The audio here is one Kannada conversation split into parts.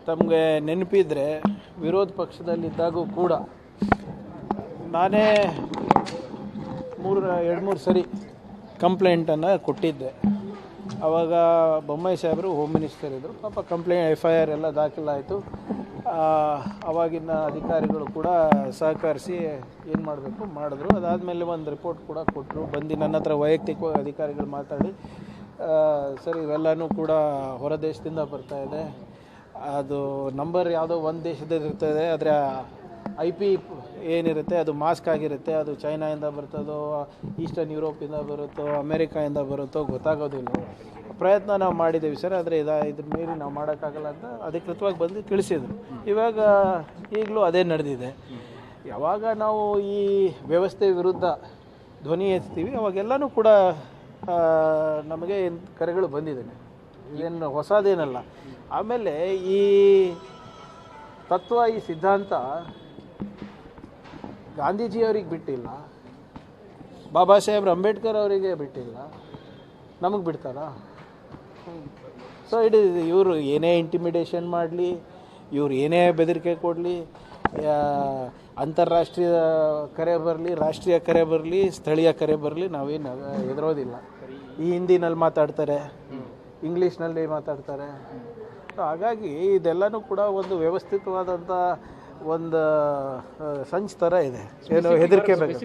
ತಮಗೆ ನೆನಪಿದ್ರೆ ವಿರೋಧ ಪಕ್ಷದಲ್ಲಿದ್ದಾಗೂ ಕೂಡ ನಾನೇ ಎರಡು ಮೂರು ಸರಿ ಕಂಪ್ಲೇಂಟನ್ನು ಕೊಟ್ಟಿದ್ದೆ. ಆವಾಗ ಬೊಮ್ಮಾಯಿ ಸಾಹೇಬರು ಹೋಮ್ ಮಿನಿಸ್ಟರ್ ಇದ್ದರು. ಪಾಪ FIR ಎಲ್ಲ ದಾಖಲಾಯಿತು. ಆವಾಗಿನ ಅಧಿಕಾರಿಗಳು ಕೂಡ ಸಹಕರಿಸಿ ಏನು ಮಾಡಬೇಕು ಮಾಡಿದ್ರು. ಅದಾದಮೇಲೆ ಒಂದು ರಿಪೋರ್ಟ್ ಕೂಡ ಕೊಟ್ಟರು. ಬಂದು ನನ್ನ ಹತ್ರ ವೈಯಕ್ತಿಕವಾಗಿ ಅಧಿಕಾರಿಗಳು ಮಾತಾಡಿ ಸರ್ ಇವೆಲ್ಲನೂ ಕೂಡ ಹೊರ ದೇಶದಿಂದ ಬರ್ತಾಯಿದೆ, ಅದು ನಂಬರ್ ಯಾವುದೋ ಒಂದು ದೇಶದಲ್ಲಿ ಇರ್ತದೆ, ಆದರೆ IP ಏನಿರುತ್ತೆ ಅದು ಮಾಸ್ಕ್ ಆಗಿರುತ್ತೆ, ಅದು ಚೈನಾಯಿಂದ ಬರ್ತದೋ ಈಸ್ಟರ್ನ್ ಯುರೋಪಿಂದ ಬರುತ್ತೋ ಅಮೇರಿಕಾಯಿಂದ ಬರುತ್ತೋ ಗೊತ್ತಾಗೋದಿಲ್ಲ. ಪ್ರಯತ್ನ ನಾವು ಮಾಡಿದ್ದೀವಿ ಸರ್, ಆದರೆ ಇದ್ರ ಮೇಲೆ ನಾವು ಮಾಡೋಕ್ಕಾಗಲ್ಲ ಅಂತ ಅಧಿಕೃತವಾಗಿ ಬಂದು ತಿಳಿಸಿದರು. ಇವಾಗ ಈಗಲೂ ಅದೇ ನಡೆದಿದೆ. ಯಾವಾಗ ನಾವು ಈ ವ್ಯವಸ್ಥೆ ವಿರುದ್ಧ ಧ್ವನಿ ಎತ್ತೀವಿ ಅವಾಗೆಲ್ಲನೂ ಕೂಡ ನಮಗೆ ಕರೆಗಳು ಬಂದಿದೆ. ಇದೇನು ಹೊಸದೇನಲ್ಲ. ಆಮೇಲೆ ಈ ತತ್ವ, ಈ ಸಿದ್ಧಾಂತ ಗಾಂಧೀಜಿಯವರಿಗೆ ಬಿಟ್ಟಿಲ್ಲ, ಬಾಬಾ ಸಾಹೇಬ್ ಅಂಬೇಡ್ಕರ್ ಅವರಿಗೆ ಬಿಟ್ಟಿಲ್ಲ, ನಮಗೆ ಬಿಡ್ತಾರಾ? ಸೊ ಇವರು ಏನೇ ಇಂಟಿಮಿಡೇಷನ್ ಮಾಡಲಿ, ಇವ್ರು ಏನೇ ಬೆದರಿಕೆ ಕೊಡಲಿ, ಅಂತಾರಾಷ್ಟ್ರೀಯ ಕರೆ ಬರಲಿ, ರಾಷ್ಟ್ರೀಯ ಕರೆ ಬರಲಿ, ಸ್ಥಳೀಯ ಕರೆ ಬರಲಿ, ನಾವೇನು ಹೆದರೋದಿಲ್ಲ. ಈ ಹಿಂದಿನಲ್ಲಿ ಮಾತಾಡ್ತಾರೆ, ಇಂಗ್ಲೀಷ್ನಲ್ಲಿ ಮಾತಾಡ್ತಾರೆ. ಹಾಗಾಗಿ ಇದೆಲ್ಲನೂ ಕೂಡ ಒಂದು ವ್ಯವಸ್ಥಿತವಾದಂಥ ಒಂದು ಸಂಚ್ ಥರ ಇದೆ. ಏನೋ ಹೆದರಿಕೆ ಬೇಕು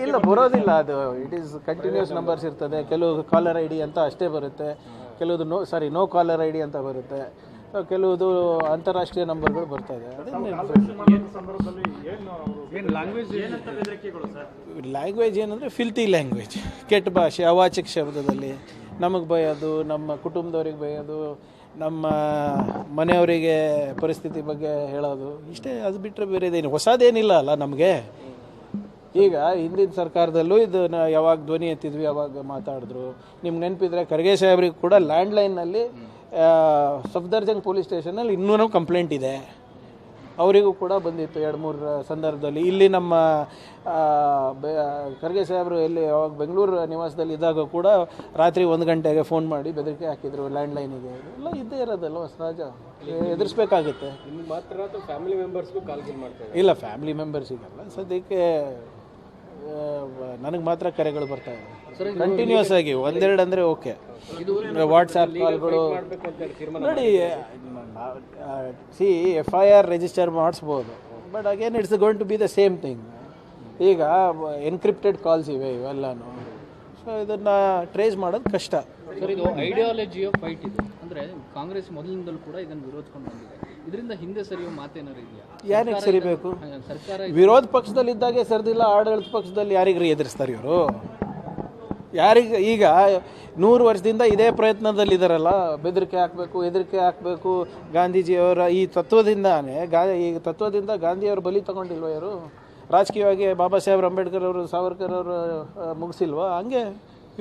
ಇಲ್ಲ, ಬರೋದಿಲ್ಲ. ಅದು ಇಟ್ ಈಸ್ ಕಂಟಿನ್ಯೂಸ್ ನಂಬರ್ಸ್ ಇರ್ತದೆ. ಕೆಲವು ಕಾಲರ್ ID ಅಂತ ಅಷ್ಟೇ ಬರುತ್ತೆ, ಕೆಲವುದು ನೋ ಕಾಲರ್ ID ಅಂತ ಬರುತ್ತೆ, ಕೆಲವುದು ಅಂತಾರಾಷ್ಟ್ರೀಯ ನಂಬರ್ಗಳು ಬರ್ತಾ ಇದೆ. ಲ್ಯಾಂಗ್ವೇಜ್ ಏನಂದರೆ ಫಿಲ್ತಿ ಲ್ಯಾಂಗ್ವೇಜ್, ಕೆಟ್ಟ ಭಾಷೆ, ಅವಾಚಕ ಶಬ್ದದಲ್ಲಿ ನಮಗೆ ಬೈಯೋದು, ನಮ್ಮ ಕುಟುಂಬದವ್ರಿಗೆ ಬೈಯೋದು, ನಮ್ಮ ಮನೆಯವರಿಗೆ ಪರಿಸ್ಥಿತಿ ಬಗ್ಗೆ ಹೇಳೋದು, ಇಷ್ಟೇ. ಅದು ಬಿಟ್ಟರೆ ಬೇರೆ ಇದೇನು ಹೊಸದೇನಿಲ್ಲ ಅಲ್ಲ ನಮಗೆ. ಈಗ ಹಿಂದಿನ ಸರ್ಕಾರದಲ್ಲೂ ಇದನ್ನ ಯಾವಾಗ ಧ್ವನಿ ಎತ್ತಿದ್ವಿ ಅವಾಗ ಮಾತಾಡಿದ್ರು. ನಿಮ್ಗೆ ನೆನಪಿದ್ರೆ ಖರ್ಗೆ ಸಾಹೇಬ್ರಿಗೆ ಕೂಡ ಲ್ಯಾಂಡ್ಲೈನ್ನಲ್ಲಿ ಸಫ್ದರ್ಜಂಗ್ ಪೊಲೀಸ್ ಸ್ಟೇಷನಲ್ಲಿ ಇನ್ನೂ ಕಂಪ್ಲೇಂಟ್ ಇದೆ. ಅವರಿಗೂ ಕೂಡ ಬಂದಿತ್ತು 2-3 ಸಂದರ್ಭದಲ್ಲಿ. ಇಲ್ಲಿ ನಮ್ಮ ಖರ್ಗೆ ಸಾಹೇಬರು ಎಲ್ಲಿ ಅವಾಗ ಬೆಂಗಳೂರು ನಿವಾಸದಲ್ಲಿ ಇದ್ದಾಗ ಕೂಡ ರಾತ್ರಿ 1 ಗಂಟೆಗೆ ಫೋನ್ ಮಾಡಿ ಬೆದರಿಕೆ ಹಾಕಿದ್ರು ಲ್ಯಾಂಡ್ಲೈನಿಗೆ. ಎಲ್ಲ ಇದ್ದೇ ಇರೋದಲ್ವ ಸಹಜ, ಎದುರಿಸ್ಬೇಕಾಗುತ್ತೆ. ಮಾತ್ರ ಫ್ಯಾಮಿಲಿ ಮೆಂಬರ್ಸ್ಗೂ ಕಾಲ್ ಮಾಡ್ತಾರೆ? ಇಲ್ಲ, ಫ್ಯಾಮಿಲಿ ಮೆಂಬರ್ಸಿಗಲ್ಲ. ಸದ್ಯಕ್ಕೆ ನನಗೆ ಮಾತ್ರ ಕರೆಗಳು ಬರ್ತಾ ಇದೆ ಕಂಟಿನ್ಯೂಸ್ ಆಗಿ. 1-2 ಅಂದರೆ ಓಕೆ. ವಾಟ್ಸಾಪ್ ಕಾಲ್ಗಳು ನೋಡಿ. FIR ರಿಜಿಸ್ಟರ್ ಮಾಡಿಸ್ಬೋದು, but again it's going to be the same thing. ಈಗ ಎನ್ಕ್ರಿಪ್ಟೆಡ್ ಕಾಲ್ಸ್ ಇವೆ ಇವೆಲ್ಲನೂ. ಸೊ ಇದನ್ನು ಟ್ರೇಸ್ ಮಾಡೋದು ಕಷ್ಟ. ಸರ್, ಇದು ಐಡಿಯಾಲಜಿ ಆಫ್ ಫೈಟ್ ಇದೆ. ಅಂದರೆ ಕಾಂಗ್ರೆಸ್ ಮೊದಲಿನಿಂದಲೂ ಕೂಡ ಇದನ್ನು ವಿರೋಧಿಸ್ಕೊಂಡು ಬಂದಿದೆ. ಇದರಿಂದ ಹಿಂದೆ ಸರಿಯೋ ಮಾತೇನಾರು ಇದೆಯಾ? ಯಾರಿಗೆ ಸರಿಬೇಕು? ಸರ್ಕಾರ ವಿರೋಧ ಪಕ್ಷದಲ್ಲಿದ್ದಾಗೆ ಸರಿದಿಲ್ಲ, ಆಡಳಿತ ಪಕ್ಷದಲ್ಲಿ ಯಾರಿಗ್ರಿ ಎದುರಿಸ್ತಾರೆ ಇವರು? ಯಾರಿಗೆ? ಈಗ 100 ವರ್ಷದಿಂದ ಇದೇ ಪ್ರಯತ್ನದಲ್ಲಿದ್ದಾರಲ್ಲ, ಬೆದರಿಕೆ ಹಾಕಬೇಕು, ಹೆದರಿಕೆ ಹಾಕಬೇಕು. ಗಾಂಧೀಜಿಯವರ ಈ ತತ್ವದಿಂದಾನೇ ಈ ತತ್ವದಿಂದ ಗಾಂಧಿಯವರು ಬಲಿ ತಗೊಂಡಿಲ್ವ ಇವರು? ರಾಜಕೀಯವಾಗಿ ಬಾಬಾ ಸಾಹೇಬ್ ಅಂಬೇಡ್ಕರ್ ಅವರು, ಸಾವರ್ಕರ್ ಅವರು ಮುಗಿಸಿಲ್ವಾ? ಹಂಗೆ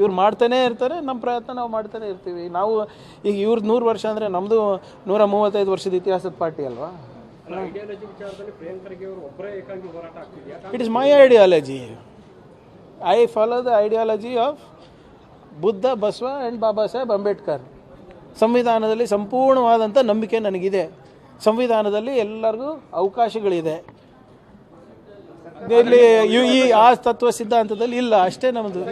ಇವ್ರು ಮಾಡ್ತಾನೇ ಇರ್ತಾರೆ, ನಮ್ಮ ಪ್ರಯತ್ನ ನಾವು ಮಾಡ್ತಾನೆ ಇರ್ತೀವಿ. ನಾವು ಈಗ ಇವ್ರದ್ದು 100 ವರ್ಷ ಅಂದರೆ ನಮ್ಮದು 135 ವರ್ಷದ ಇತಿಹಾಸದ ಪಾರ್ಟಿ ಅಲ್ವಾ? It is my ideology. I follow the ideology of Buddha, Basava and Baba Saheb Ambedkar. ಸಂವಿಧಾನದಲ್ಲಿ ಸಂಪೂರ್ಣವಾದಂಥ ನಂಬಿಕೆ ನನಗಿದೆ. ಸಂವಿಧಾನದಲ್ಲಿ ಎಲ್ಲರಿಗೂ ಅವಕಾಶಗಳಿದೆ. ಇಲ್ಲಿ ಈ ಆ ತತ್ವ ಸಿದ್ಧಾಂತದಲ್ಲಿ ಇಲ್ಲ, ಅಷ್ಟೇ ನಮ್ಮದು.